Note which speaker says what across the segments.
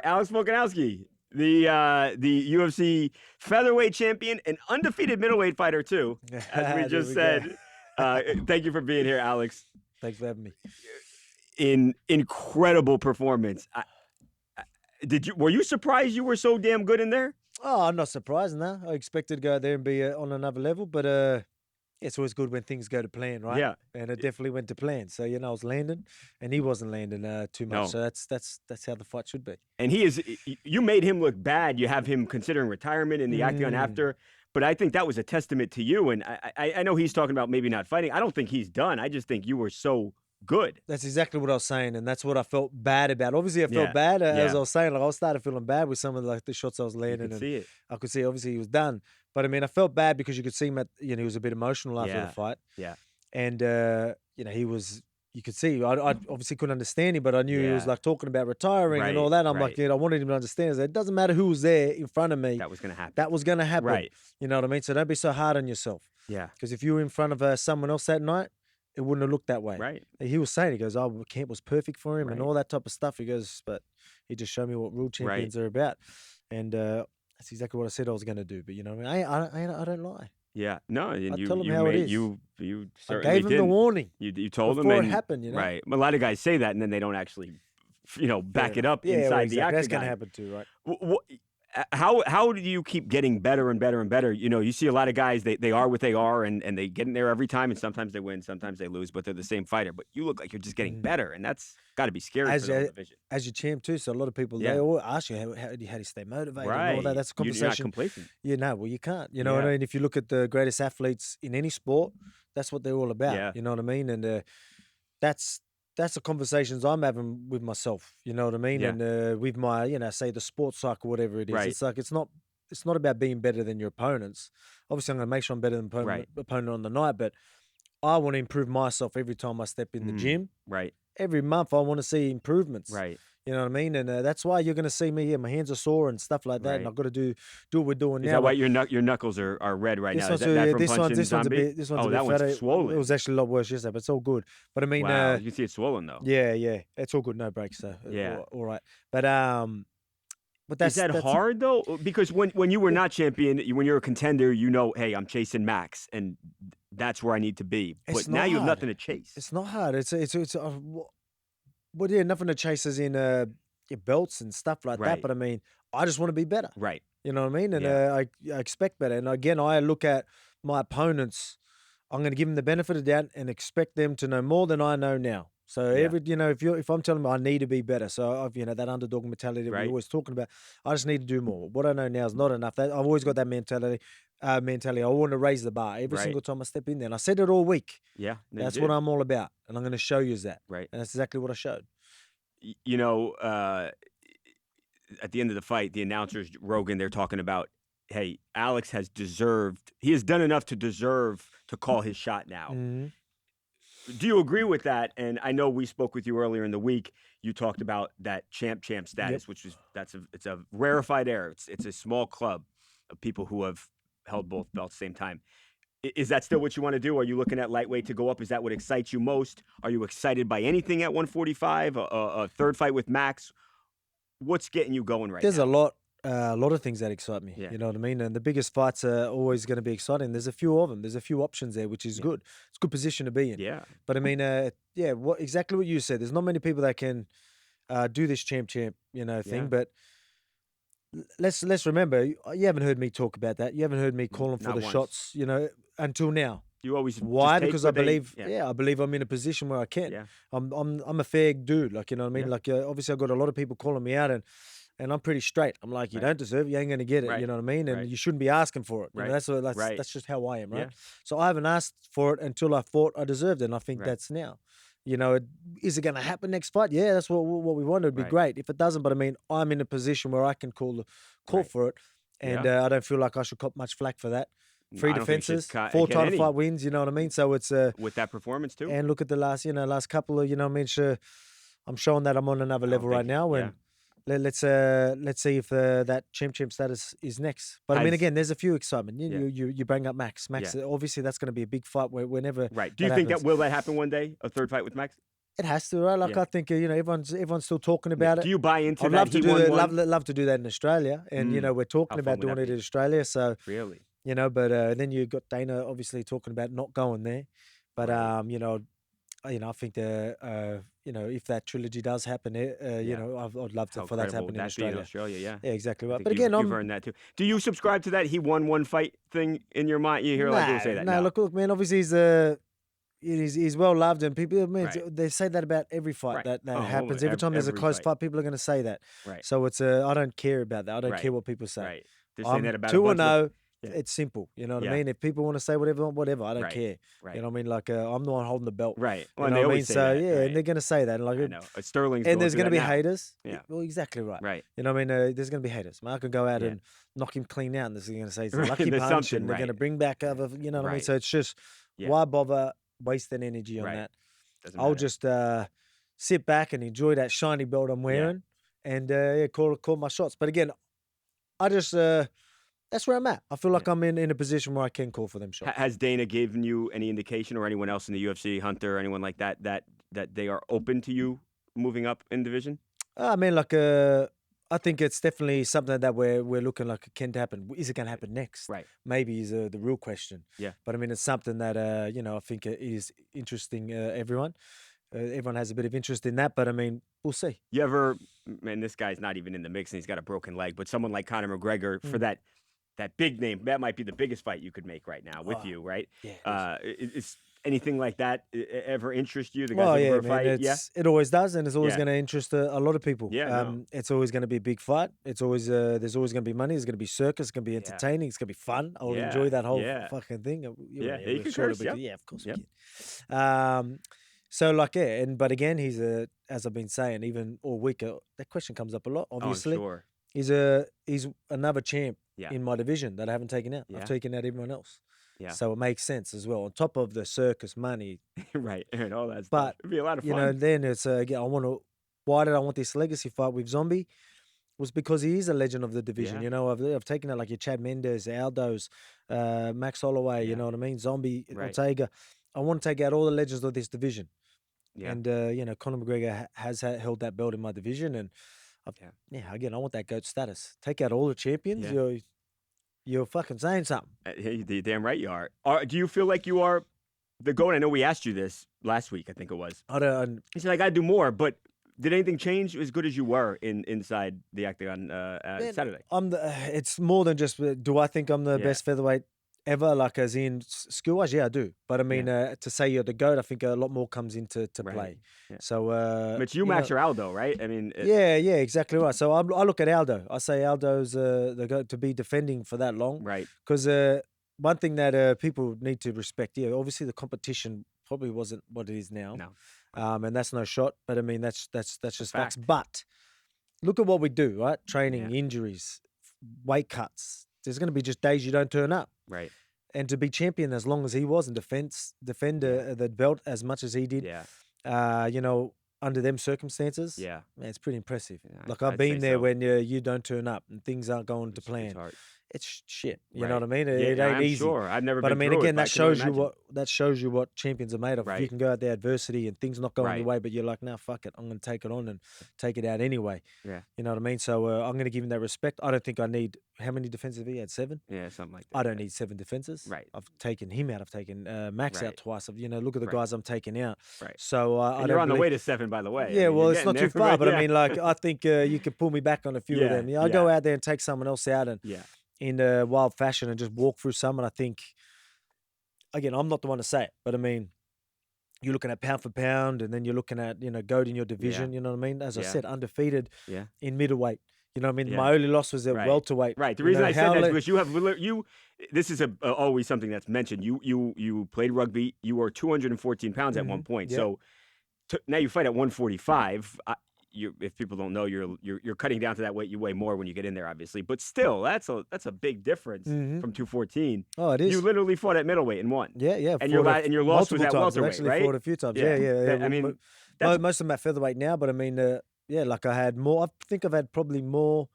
Speaker 1: Alex Volkanovski, the UFC featherweight champion and undefeated middleweight fighter too, as we
Speaker 2: There
Speaker 1: just
Speaker 2: we go.
Speaker 1: said. Thank you for being here, Alex.
Speaker 2: Thanks for having me.
Speaker 1: In incredible performance. Were you surprised you were so damn good in there?
Speaker 2: Oh, I'm not surprised, no. I expected to go out there and be on another level, but it's always good when things go to plan, right?
Speaker 1: Yeah.
Speaker 2: And it definitely went to plan. So I was landing, and he wasn't landing too much.
Speaker 1: No.
Speaker 2: So that's how the fight should be.
Speaker 1: And you made him look bad. You have him considering retirement in the octagon after. But I think that was a testament to you. And I know he's talking about maybe not fighting. I don't think he's done. I just think you were so good.
Speaker 2: That's exactly what I was saying, and that's what I felt bad about. Obviously, I felt bad as I was saying. Like I started feeling bad with some of the shots I was landing,
Speaker 1: and see it.
Speaker 2: I could see obviously he was done. But I mean, I felt bad because you could see him at he was a bit emotional after the fight.
Speaker 1: Yeah,
Speaker 2: and he was. You could see. I obviously couldn't understand him, but I knew he was like talking about retiring and all that. I'm like, I wanted him to understand that it doesn't matter who was there in front of me.
Speaker 1: That was going to happen.
Speaker 2: That was going to happen.
Speaker 1: Right.
Speaker 2: You know what I mean? So don't be so hard on yourself.
Speaker 1: Yeah.
Speaker 2: Because if you were in front of someone else that night, it wouldn't have looked that way.
Speaker 1: Right.
Speaker 2: He was saying, he goes, oh, camp was perfect for him and all that type of stuff. He goes, but he just showed me what real champions are about. And that's exactly what I said I was going to do. But you know what I mean? I don't lie.
Speaker 1: Yeah. No, and
Speaker 2: I tell him how it is.
Speaker 1: You certainly
Speaker 2: I gave him the warning.
Speaker 1: You told him
Speaker 2: before it happened,
Speaker 1: Right. A lot of guys say that and then they don't actually, back it up inside the octagon.
Speaker 2: That's going to happen too, right?
Speaker 1: How do you keep getting better and better and better? You see a lot of guys, they are what they are and they get in there every time, and sometimes they win, sometimes they lose, but they're the same fighter. But you look like you're just getting better, and that's got to be scary for the division.
Speaker 2: As your champ too, so a lot of people, they all ask you, how do you stay motivated and all that. That's a conversation.
Speaker 1: You're not complacent.
Speaker 2: Well, you can't. You know what I mean? If you look at the greatest athletes in any sport, that's what they're all about.
Speaker 1: Yeah.
Speaker 2: You know what I mean? And that's the conversations I'm having with myself. You know what I mean?
Speaker 1: Yeah.
Speaker 2: And with my, say the sports cycle, whatever it is.
Speaker 1: Right.
Speaker 2: It's like it's not about being better than your opponents. Obviously, I'm going to make sure I'm better than opponent on the night, but I want to improve myself every time I step in the gym.
Speaker 1: Right.
Speaker 2: Every month, I want to see improvements.
Speaker 1: Right.
Speaker 2: You know what I mean? And that's why you're going to see me. My hands are sore and stuff like that.
Speaker 1: Right.
Speaker 2: And I've got to do what we're doing now.
Speaker 1: Is that why your knuckles are red right now? Is that from
Speaker 2: this
Speaker 1: punching
Speaker 2: one's
Speaker 1: Zombie?
Speaker 2: a bit. This one's a bit
Speaker 1: that
Speaker 2: fatter.
Speaker 1: one's swollen.
Speaker 2: It was actually a lot worse yesterday, but it's all good. But I mean,
Speaker 1: wow, you can see it's swollen though.
Speaker 2: Yeah, it's all good. No breaks, so all right. But
Speaker 1: that's hard though? Because when you were not champion, when you're a contender, hey, I'm chasing Max, and that's where I need to be. But now you have nothing to chase.
Speaker 2: It's not hard. It's nothing to chase as in your belts and stuff like that. But I mean, I just want to be better.
Speaker 1: Right.
Speaker 2: You know what I mean? And I expect better. And again, I look at my opponents. I'm going to give them the benefit of the doubt and expect them to know more than I know now. So if I'm telling them I need to be better, so I've that underdog mentality that we're always talking about, I just need to do more. What I know now is not enough. I've always got that mentality. I want to raise the bar every single time I step in there. And I said it all week.
Speaker 1: Yeah,
Speaker 2: that's what I'm all about, and I'm going to show you that.
Speaker 1: Right,
Speaker 2: and that's exactly what I showed.
Speaker 1: At the end of the fight, the announcers, Rogan, they're talking about, hey, Alex he has done enough to deserve to call his shot now.
Speaker 2: Mm-hmm.
Speaker 1: Do you agree with that? And I know we spoke with you earlier in the week. You talked about that champ status, which is it's a rarefied air. It's a small club of people who have held both belts at the same time. Is that still what you want to do? Are you looking at lightweight to go up? Is that what excites you most? Are you excited by anything at 145? A third fight with Max? What's getting you going right now?
Speaker 2: There's a lot of things that excite me. You know what I mean? And the biggest fights are always going to be exciting. There's a few of them. There's a few options there, which is good. It's a good position to be in.
Speaker 1: Yeah.
Speaker 2: But I mean, exactly what you said. There's not many people that can do this champ thing. But let's remember, you haven't heard me talk about that. You haven't heard me calling for the shots. Until now.
Speaker 1: You always
Speaker 2: why? Because I believe, I believe I'm in a position where I can. Yeah. I'm a fair dude. Like you know what I mean. Like obviously I've got a lot of people calling me out and I'm pretty straight. I'm like, you don't deserve it. You ain't going to get it. You know what I mean? And you shouldn't be asking for it. You know, that's just how I am, right? Yeah. So I haven't asked for it until I thought I deserved it. And I think that's now. Is it going to happen next fight? Yeah, that's what we want. It'd be great. If it doesn't, but I mean, I'm in a position where I can call for it. And I don't feel like I should cop much flack for that. 3 defenses, 4 title fight wins, you know what I mean? So it's
Speaker 1: with that performance too.
Speaker 2: And look at the last couple of, I'm showing that I'm on another level right now. And let's see if that champ status is next. But I mean, again, there's a few excitement. You bring up Max. Obviously that's going to be a big fight whenever.
Speaker 1: Right. Do you think that will happen one day? A third fight with Max?
Speaker 2: It has to, right? Like I think everyone's still talking about it.
Speaker 1: Do you buy into
Speaker 2: I'd
Speaker 1: that?
Speaker 2: love to do that. Love to do that in Australia, and we're talking about doing it in Australia. So
Speaker 1: really,
Speaker 2: but then you got Dana obviously talking about not going there. But I think if that trilogy does happen, I'd love to for that to happen in Australia.
Speaker 1: Yeah,
Speaker 2: exactly right. But again,
Speaker 1: you've earned that too. Do you subscribe to that? He won one fight thing in your mind. You hear a lot of people say that.
Speaker 2: No, look, man. Obviously, he's well loved, and people, man, they say that about every fight that happens. Every time there's a close fight, people are going to say that.
Speaker 1: Right.
Speaker 2: So I don't care about that. I don't care what people say.
Speaker 1: Right. They're saying that about
Speaker 2: 2-0. It's simple. You know what I mean? If people want to say whatever, I don't care.
Speaker 1: Right.
Speaker 2: You know what I mean? Like I'm the one holding the belt.
Speaker 1: Right.
Speaker 2: Well, you know what I mean? So and they're going to say that. Like,
Speaker 1: I know. Sterling's
Speaker 2: and there's
Speaker 1: going to
Speaker 2: be haters.
Speaker 1: Yeah.
Speaker 2: Well, exactly right.
Speaker 1: Right.
Speaker 2: You know what I mean? There's going to be haters. Mark can go out and knock him clean out, and they're going to say it's a lucky punch, and they're going to bring back other. You know what I mean? So it's just why bother wasting energy on that? I'll just sit back and enjoy that shiny belt I'm wearing, and call my shots. But again, I just that's where I'm at. I feel like I'm in a position where I can call for them shots.
Speaker 1: Has Dana given you any indication, or anyone else in the UFC, Hunter, or anyone like that they are open to you moving up in division?
Speaker 2: I mean, like I think it's definitely something that we're looking like it can happen. Is it going to happen next?
Speaker 1: Right.
Speaker 2: Maybe is the real question.
Speaker 1: Yeah.
Speaker 2: But I mean, it's something that I think is interesting. Everyone has a bit of interest in that. But I mean, we'll see.
Speaker 1: You ever? Man, this guy's not even in the mix, and he's got a broken leg. But someone like Conor McGregor for that big name, that might be the biggest fight you could make right now with you, right?
Speaker 2: Yeah.
Speaker 1: Is anything like that ever interest you? The guys fight?
Speaker 2: It always does, and it's always going to interest a lot of people.
Speaker 1: Yeah,
Speaker 2: it's always going to be a big fight. It's always there's always going to be money. There's going to be circus. It's going to be entertaining. It's going to be fun. I'll enjoy that whole fucking thing.
Speaker 1: You can curse,
Speaker 2: yeah, of course we can. So like but again, he's as I've been saying, even all week, that question comes up a lot. Obviously, he's another champ in my division that I haven't taken out. I've taken out everyone else. Yeah. So it makes sense as well. On top of the circus money.
Speaker 1: Right. And all that stuff.
Speaker 2: But
Speaker 1: it'd be a lot of fun.
Speaker 2: Then it's again, why did I want this legacy fight with Zombie? Was because he is a legend of the division. You know, I've taken out like your Chad Mendes, Aldo's, Max Holloway, you know what I mean? Zombie, Ortega. I want to take out all the legends of this division. Yeah. And Conor McGregor has held that belt in my division, and again, I want that GOAT status. Take out all the champions. Yeah. You're fucking saying something.
Speaker 1: You're damn right you are. Do you feel like you are the GOAT? I know we asked you this last week, I think it was. He said, I got to do more, but did anything change as good as you were inside the octagon Saturday?
Speaker 2: It's more than just, do I think I'm the best featherweight ever, like as in skill-wise? Yeah, I do. But I mean, to say you're the GOAT, I think a lot more comes into play. Yeah. So,
Speaker 1: but you Max or Aldo, right? I mean,
Speaker 2: yeah, exactly right. So I look at Aldo. I say Aldo's the GOAT to be defending for that long,
Speaker 1: right?
Speaker 2: Because one thing that people need to respect, obviously the competition probably wasn't what it is now, and that's no shot. But I mean, that's just facts. But look at what we do, right? Training, injuries, weight cuts. There's going to be just days you don't turn up.
Speaker 1: Right.
Speaker 2: And to be champion as long as he was and defend the belt as much as he did, under them circumstances, man, it's pretty impressive. Yeah, like I've been there when you don't turn up and things aren't going to plan. It's shit. You know what I mean? It ain't easy.
Speaker 1: Sure. I've never
Speaker 2: been
Speaker 1: through
Speaker 2: again,
Speaker 1: it,
Speaker 2: that shows you what champions are made of. If you can go out there adversity and things not going your way, but you're like, nah, fuck it, I'm going to take it on and take it out anyway. Yeah. You know what I mean? So I'm going to give him that respect. I don't think I need how many defenses have he had? 7?
Speaker 1: Yeah, something like that.
Speaker 2: I don't need 7 defenses.
Speaker 1: Right.
Speaker 2: I've taken him out. I've taken Max out twice. Look at the guys I'm taking out.
Speaker 1: Right.
Speaker 2: So
Speaker 1: you're on the way to 7, by the way.
Speaker 2: Yeah, well, it's not too far, but I mean, like, I think you could pull me back on a few of them. I go out there and take someone else out and in a wild fashion and just walk through some. And I think, again, I'm not the one to say it, but I mean, you're looking at pound for pound, and then you're looking at GOAT in your division. You know what I mean? As I said, undefeated in middleweight. You know what I mean? My only loss was at welterweight.
Speaker 1: Right. The reason I said that is because this is always something that's mentioned. You played rugby. You were 214 pounds at one point. So now you fight at 145. If people don't know, you're cutting down to that weight. You weigh more when you get in there, obviously. But still, that's a big difference from 214.
Speaker 2: Oh, it is.
Speaker 1: You literally fought at middleweight and won.
Speaker 2: Yeah.
Speaker 1: And your loss was at welterweight,
Speaker 2: actually
Speaker 1: right?
Speaker 2: Fought a few times. Yeah.
Speaker 1: I mean,
Speaker 2: most of them at featherweight now, but I mean, like I had more. I think I've had probably more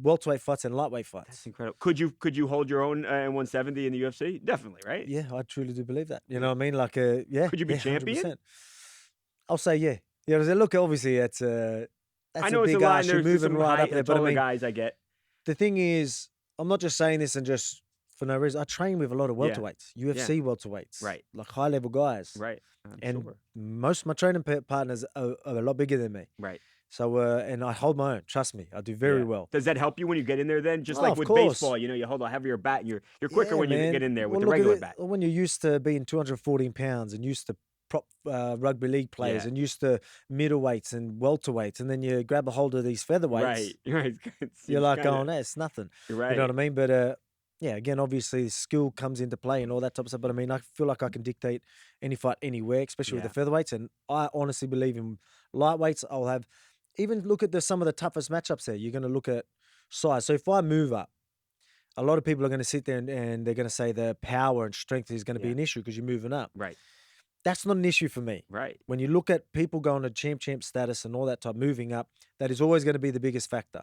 Speaker 2: welterweight fights and lightweight fights.
Speaker 1: That's incredible. Could you hold your own in 170 in the UFC? Definitely, right?
Speaker 2: Yeah, I truly do believe that. You know what I mean? Like, yeah.
Speaker 1: Could you be champion? 100%.
Speaker 2: I'll say yeah. Yeah, look, obviously that's a big ass. You're moving right up there, but I mean,
Speaker 1: guys I get.
Speaker 2: The thing is, I'm not just saying this and just for no reason. I train with a lot of welterweights, UFC welterweights,
Speaker 1: right?
Speaker 2: Like high level guys,
Speaker 1: right?
Speaker 2: And
Speaker 1: sure.
Speaker 2: most of my training partners are a lot bigger than me,
Speaker 1: right?
Speaker 2: So, and I hold my own. Trust me, I do very well.
Speaker 1: Does that help you when you get in there? Then, just like with
Speaker 2: course.
Speaker 1: baseball, you hold a heavier bat, and you're quicker when you get in there with the
Speaker 2: look
Speaker 1: regular bat.
Speaker 2: When you're used to being 214 pounds and used to prop rugby league players and used to middleweights and welterweights, and then you grab a hold of these featherweights,
Speaker 1: right?
Speaker 2: You're like, going, it's nothing.
Speaker 1: Right.
Speaker 2: You know what I mean? But yeah, again, obviously skill comes into play and all that type of stuff. But I mean, I feel like I can dictate any fight anywhere, especially with the featherweights. And I honestly believe in lightweights. I'll have, even look at some of the toughest matchups there. You're going to look at size. So if I move up, a lot of people are going to sit there and they're going to say the power and strength is going to be an issue because you're moving up.
Speaker 1: Right.
Speaker 2: That's not an issue for me.
Speaker 1: Right.
Speaker 2: When you look at people going to champ status and all that type, moving up, that is always going to be the biggest factor.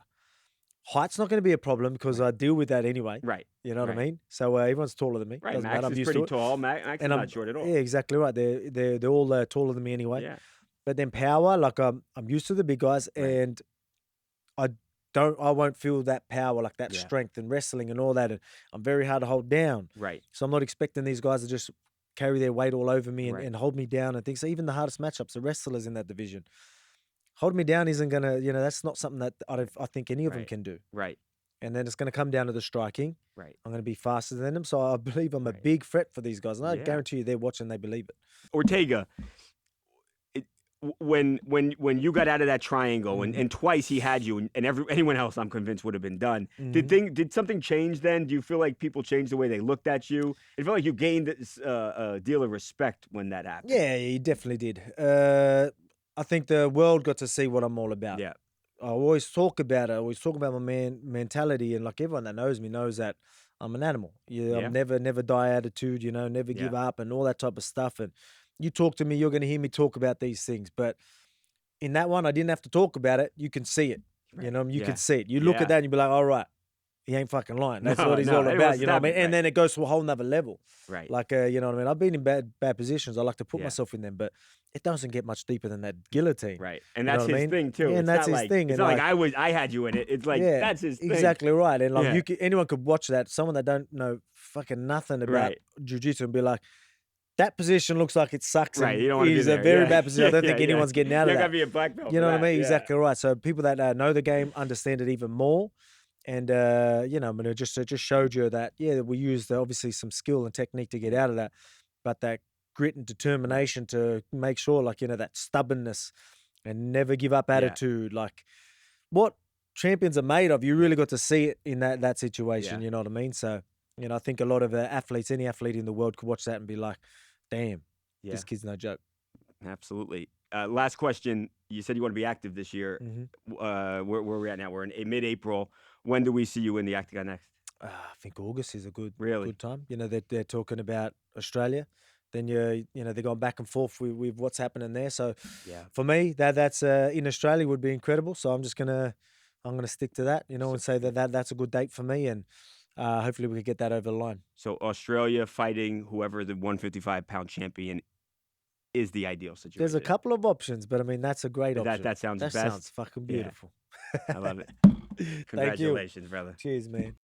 Speaker 2: Height's not going to be a problem because I deal with that anyway.
Speaker 1: Right.
Speaker 2: You know what I mean? So everyone's taller than me.
Speaker 1: Right.
Speaker 2: Doesn't
Speaker 1: Max
Speaker 2: matter.
Speaker 1: is pretty tall. Max is not short at all.
Speaker 2: Yeah, exactly right. They're all taller than me anyway.
Speaker 1: Yeah.
Speaker 2: But then power, like I'm used to the big guys, and I won't feel that power, like that strength and wrestling and all that. And I'm very hard to hold down.
Speaker 1: Right.
Speaker 2: So I'm not expecting these guys to just carry their weight all over me and hold me down and things. So even the hardest matchups, the wrestlers in that division, holding me down isn't gonna, that's not something that I think any of them can do.
Speaker 1: Right.
Speaker 2: And then it's going to come down to the striking.
Speaker 1: Right.
Speaker 2: I'm going to be faster than them. So I believe I'm a big threat for these guys. And I guarantee you they're watching, they believe it.
Speaker 1: Ortega, when you got out of that triangle and twice he had you and anyone else I'm convinced would have been done. Did something change then? Do you feel like people changed the way they looked at you? It felt like you gained a deal of respect when that happened.
Speaker 2: Yeah, he definitely did. I think the world got to see what I'm all about.
Speaker 1: Yeah.
Speaker 2: I always talk about it. I always talk about my mentality, and like everyone that knows me knows that I'm an animal. I'm never die attitude, never give up and all that type of stuff. And you talk to me, you're going to hear me talk about these things. But in that one, I didn't have to talk about it. You can see it. Right. You can see it. You look at that and you be like, all right, he ain't fucking lying. That's what he's all about. You know what I mean? And then it goes to a whole nother level.
Speaker 1: Right.
Speaker 2: Like, you know what I mean? I've been in bad positions. I like to put myself in them, but it doesn't get much deeper than that guillotine.
Speaker 1: Right. And that's his thing too.
Speaker 2: Yeah, and that's his thing.
Speaker 1: It's not like I had you in it. It's like that's his thing.
Speaker 2: Exactly right. And like anyone could watch that. Someone that don't know fucking nothing about jiu-jitsu and be like, that position looks like it sucks.
Speaker 1: Right, you don't want to be there.
Speaker 2: He's a very bad position. I don't think anyone's getting out of that.
Speaker 1: You got to be a black belt.
Speaker 2: You know what I mean? Exactly right. So people that know the game understand it even more. And, I mean, it just showed you that, we used obviously some skill and technique to get out of that. But that grit and determination to make sure, like, that stubbornness and never give up attitude, like what champions are made of, you really got to see it in that situation. You know what I mean? So, I think a lot of athletes, any athlete in the world could watch that and be like, damn, this kid's no joke.
Speaker 1: Absolutely. Last question. You said you want to be active this year. Where are we at now? We're in mid-April. When do we see you in the Octagon next?
Speaker 2: I think August is a good time. They're talking about Australia. Then they're going back and forth with what's happening there. So for me, that's in Australia would be incredible. So I'm gonna stick to that, and say that's a good date for me, and hopefully we can get that over the line.
Speaker 1: So Australia fighting whoever the 155-pound champion is the ideal situation.
Speaker 2: There's a couple of options, but I mean that's a great option.
Speaker 1: That sounds best.
Speaker 2: That sounds fucking beautiful.
Speaker 1: I love it. Congratulations, brother.
Speaker 2: Cheers, man.